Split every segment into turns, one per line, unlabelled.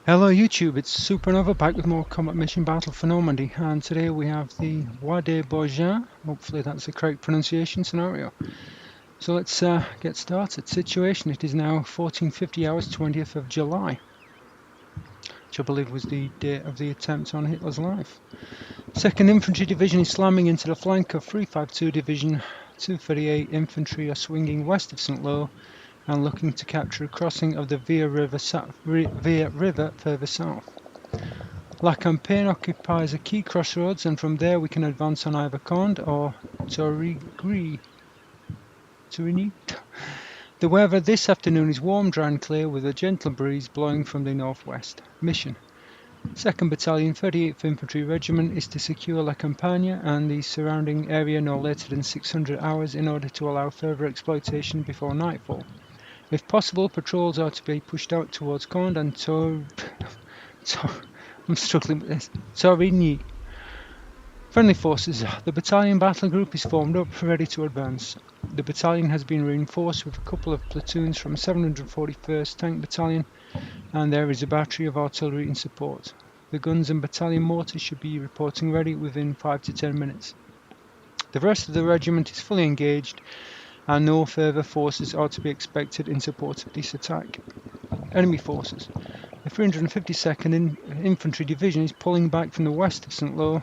Hello YouTube, it's Supernova back with more combat mission battle for Normandy, and today we have the Bois de Baugin, hopefully that's the correct pronunciation, scenario. So let's get started. Situation, it is now 1450 hours 20th of July, which I believe was the date of the attempt on Hitler's life. 2nd Infantry Division is slamming into the flank of 352 Division. 238 Infantry are swinging west of St. Lo and looking to capture a crossing of the Vire River further south. La Campagne occupies a key crossroads, and from there we can advance on either Conde or Torigny. The weather this afternoon is warm, dry and clear with a gentle breeze blowing from the northwest. Mission: 2nd Battalion 38th Infantry Regiment is to secure La Campagne and the surrounding area no later than 600 hours in order to allow further exploitation before nightfall. If possible, patrols are to be pushed out towards Conde and I'm struggling with this. Torigny. Friendly forces. The battalion battle group is formed up, ready to advance. The battalion has been reinforced with a couple of platoons from 741st Tank Battalion, and there is a battery of artillery in support. The guns and battalion mortars should be reporting ready within 5 to 10 minutes. The rest of the regiment is fully engaged, and no further forces are to be expected in support of this attack. Enemy forces. The 352nd Infantry Division is pulling back from the west of St. Lo.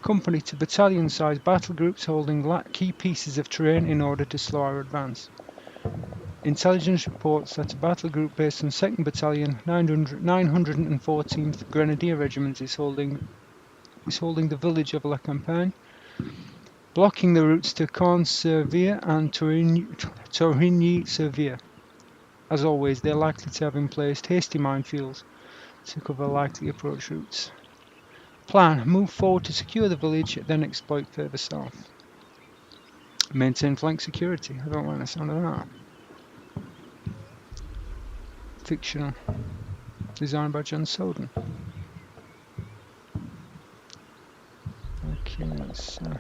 Company to battalion-sized battle groups holding key pieces of terrain in order to slow our advance. Intelligence reports that a battle group based on 2nd Battalion 914th Grenadier Regiment is holding the village of La Campagne, blocking the routes to Caen-sur-Vire and Torigny-sur-Vire. As always, they are likely to have in place hasty minefields to cover likely approach routes. Plan: move forward to secure the village, then exploit further south. Maintain flank security. I don't like the sound of that. Fictional. Designed by John Soden. Okay, let's like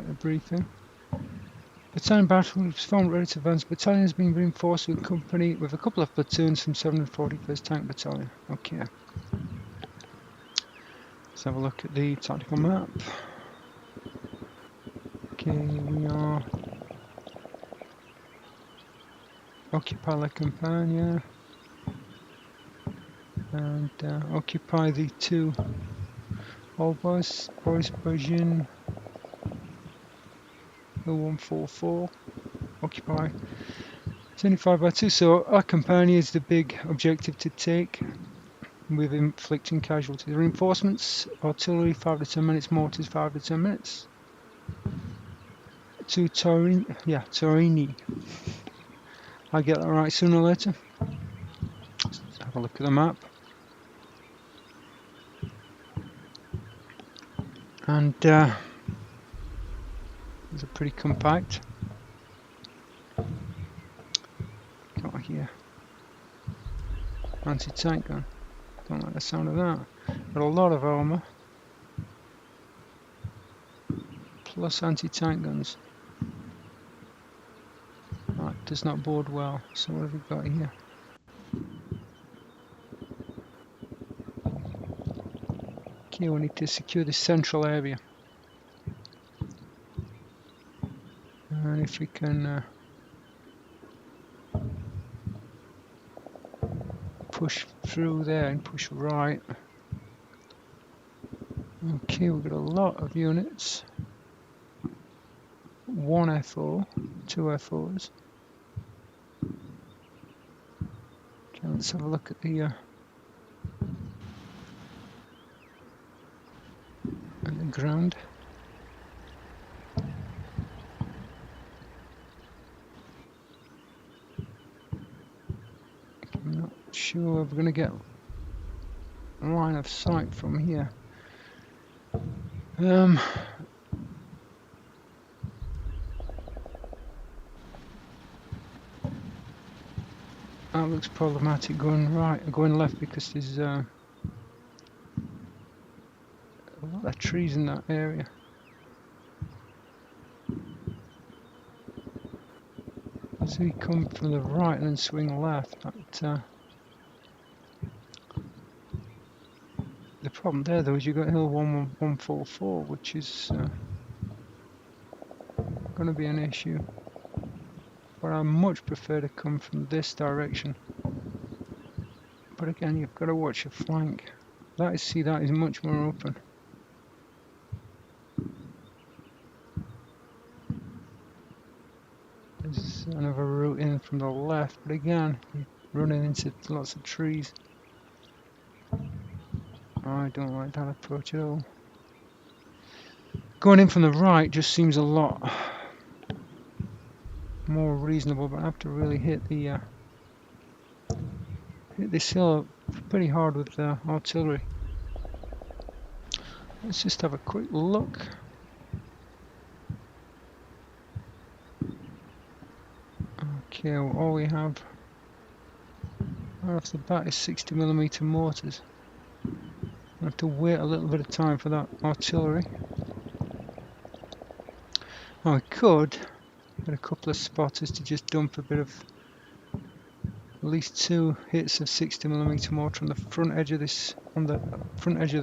the briefing. Battalion battle groups formed, ready to advance. Battalion has been reinforced with a couple of platoons from 741st Tank Battalion. Okay. Let's have a look at the tactical map. Okay, we are occupy La Campagne and occupy the two Bois de Baugin 0144. Occupy 75 by 2. So La Campagne is the big objective to take, with inflicting casualties. Reinforcements: artillery 5 to 10 minutes, mortars 5 to 10 minutes. To Torigny. I'll get that right sooner or later. Let's have a look at the map. And these are pretty compact. Got here anti-tank gun. Don't like the sound of that. Got a lot of armour plus anti-tank guns. That does not bode well. So what have we got here? Okay, we need to secure the central area. And if we can push through there and push right. Okay, we've got a lot of units. 1 FO, 2 FOs. Okay, let's have a look at the ground. I'm not sure we're going to get a line of sight from here. That looks problematic going right, going left, because there's a lot of trees in that area. As we come from the right and then swing left, that problem there though is you've got hill 11144, which is going to be an issue. But I much prefer to come from this direction. But again, you've got to watch your flank. That is much more open. There's another route in from the left, but again, you're running into lots of trees. I don't like that approach at all. Going in from the right just seems a lot more reasonable, but I have to really hit this hill pretty hard with artillery. Let's just have a quick look. Okay, well, all we have right off the bat is 60mm mortars. I have to wait a little bit of time for that artillery. Oh, I could get a couple of spotters to just dump a bit of at least 2 hits of 60mm mortar on the front edge of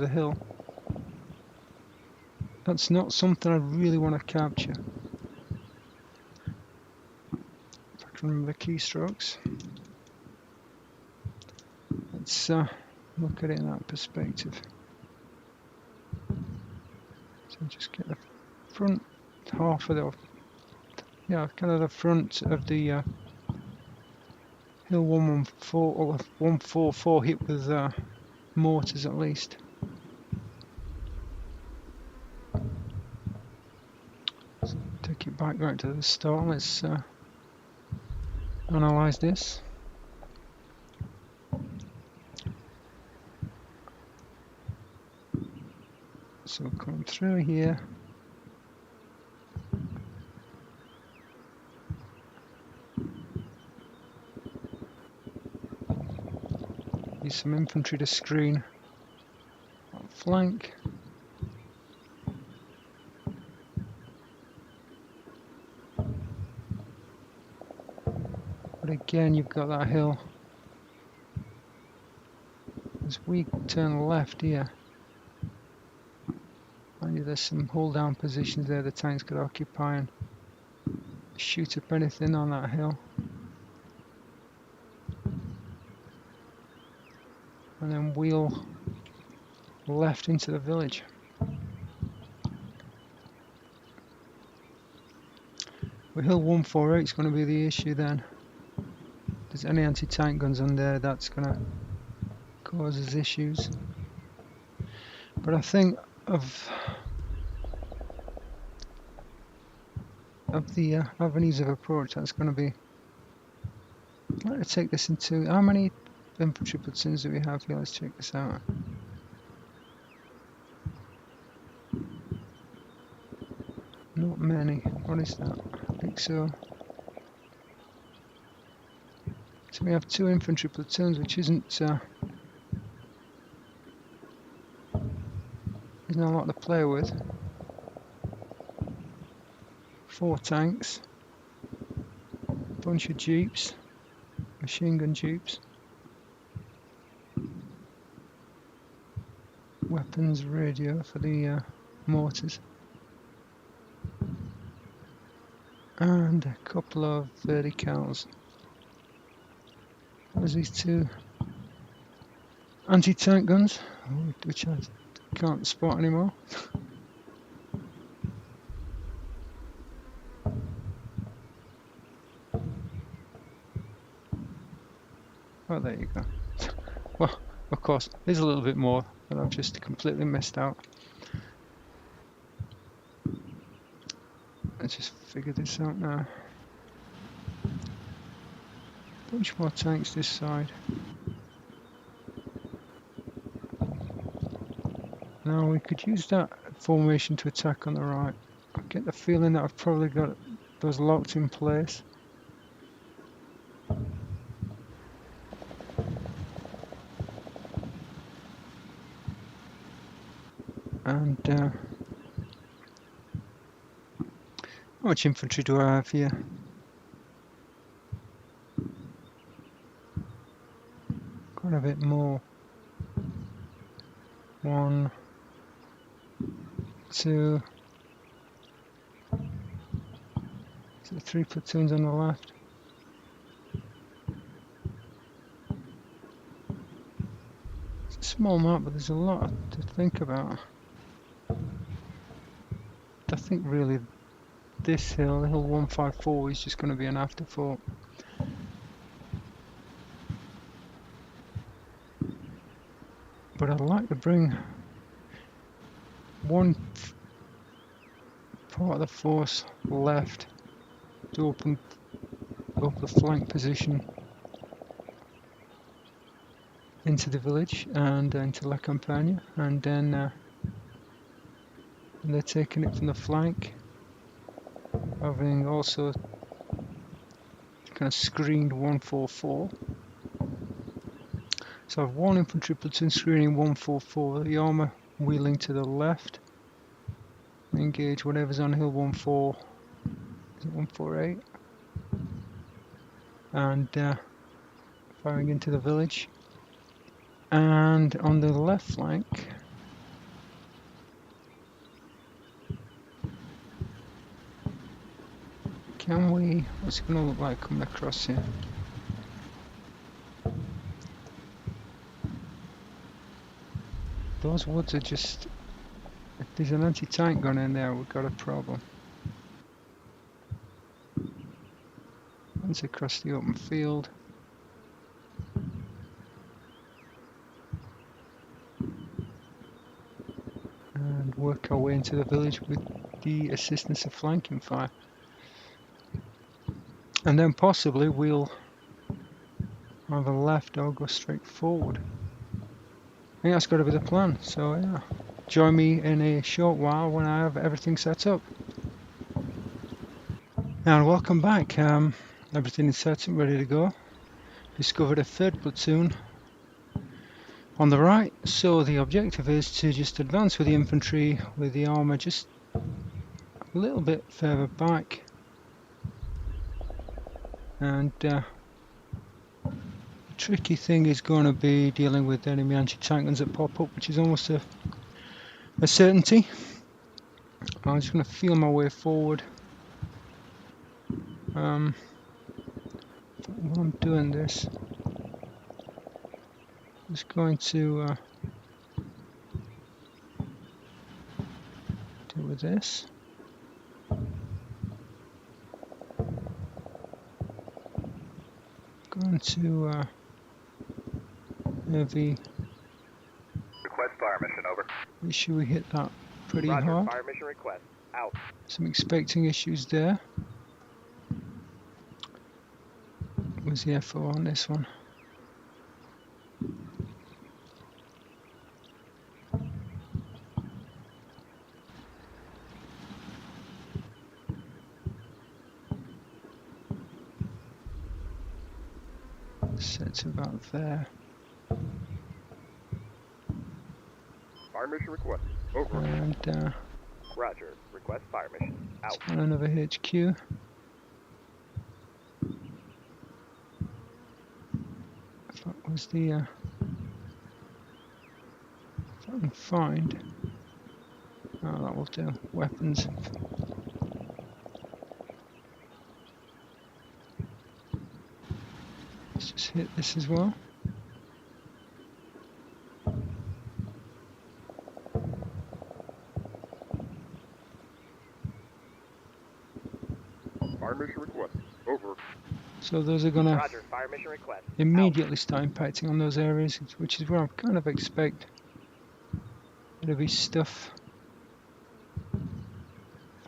the hill. That's not something I really want to capture. If I can remember the keystrokes. Let's look at it in that perspective. So just get the front half of kind of the front of the hill 114 or 144 hit with mortars at least. So take it back right to the start. Let's analyze this. So come through here. Use some infantry to screen that flank. But again, you've got that hill. As we turn left here, there's some hold down positions there the tanks could occupy and shoot up anything on that hill. And then wheel left into the village. With hill 148 is going to be the issue then. If there's any anti-tank guns on there, that's going to cause us issues. But I think of the avenues of approach, that's going to be... I'd like to take this into... How many infantry platoons do we have here? Let's check this out. Not many. What is that? I think so. So we have 2 infantry platoons, which isn't a lot to play with. 4 tanks, bunch of jeeps, machine gun jeeps, weapons radio for the mortars, and a couple of verticals. There's these 2 anti-tank guns, which I can't spot anymore. Oh, there you go. Well, of course, there's a little bit more that I've just completely missed out. Let's just figure this out now. Bunch more tanks this side. Now we could use that formation to attack on the right. I get the feeling that I've probably got those locked in place. And how much infantry do I have here? Quite a bit more. 1, 2. So 3 platoons on the left. It's a small map, but there's a lot to think about. I think really this hill, hill 154, is just going to be an afterthought. But I'd like to bring one part of the force left to open up the flank position into the village and into La Campagna, and then they're taking it from the flank, having also kind of screened 144. So I have one infantry platoon screening 144, the armour wheeling to the left, engage whatever's on hill 14, is it 148, and firing into the village. And on the left flank, can we, what's it going to look like coming across here? Those woods are just, if there's an anti-tank gun in there, we've got a problem. Once across the open field. And work our way into the village with the assistance of flanking fire. And then possibly we'll either left or go straight forward. I think that's got to be the plan. So yeah, join me in a short while when I have everything set up. And welcome back. Everything is set up, ready to go. Discovered a third platoon on the right, so the objective is to just advance with the infantry, with the armour just a little bit further back, and the tricky thing is going to be dealing with enemy anti-tank guns that pop up, which is almost a certainty. I'm just going to feel my way forward. While I'm doing this, I'm just going to deal with this. Going to heavy.
Request fire mission over.
Make sure we hit that pretty
Roger,
hard.
fire mission request. Out.
Some expecting issues there. Where's the FO on this one? Set to about there.
Fire mission request. Over.
And
Roger. Request fire mission. Out.
on another HQ. That was the if I can find, oh, that will do. Weapons. Let's just hit this as well.
Fire mission request. Over.
So those are going to
Roger. Fire mission request.
immediately start impacting on those areas, which is where I kind of expect there to be stuff.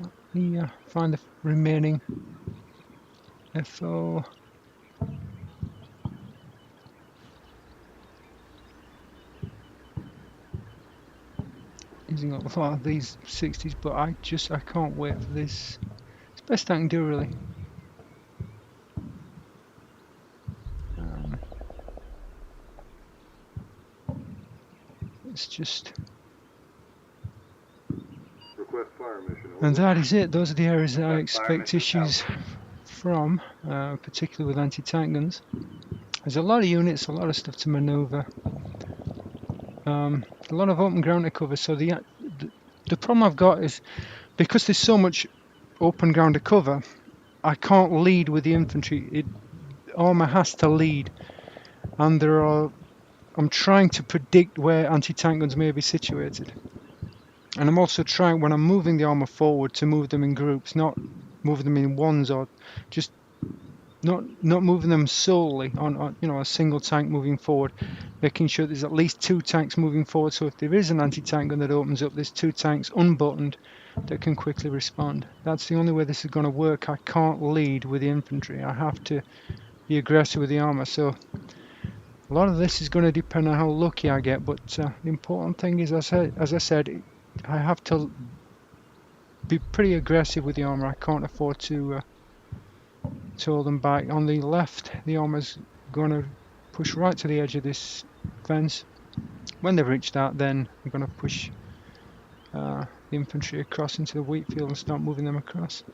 Let me find the remaining FO. Using up a lot of these 60s, but I can't wait for this. It's the best I can do, really. It's just.
Request fire mission. Over.
And that is it. Those are the areas that I expect issues from, particularly with anti-tank guns. There's a lot of units, a lot of stuff to manoeuvre. A lot of open ground to cover. So the problem I've got is because there's so much open ground to cover, I can't lead with the infantry. Armour has to lead, and I'm trying to predict where anti-tank guns may be situated. And I'm also trying, when I'm moving the armour forward, to move them in groups, not moving them in ones, or just not moving them solely on a single tank moving forward, making sure there's at least 2 tanks moving forward, so if there is an anti-tank gun that opens up, there's 2 tanks unbuttoned that can quickly respond. That's the only way this is going to work. I can't lead with the infantry. I have to be aggressive with the armour. So a lot of this is going to depend on how lucky I get, but the important thing is, as I said, I have to be pretty aggressive with the armour. I can't afford to hold them back. On the left, the armour's going to push right to the edge of this fence. When they've reached that, then I'm going to push the infantry across into the wheat field and start moving them across.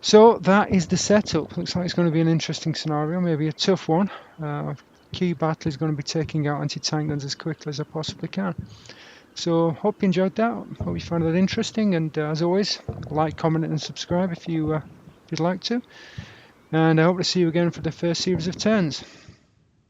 So that is the setup. Looks like it's going to be an interesting scenario, maybe a tough one. Key battle is going to be taking out anti-tank guns as quickly as I possibly can. So hope you enjoyed that. Hope you found that interesting, and as always, like, comment and subscribe if you'd like to. And I hope to see you again for the first series of turns.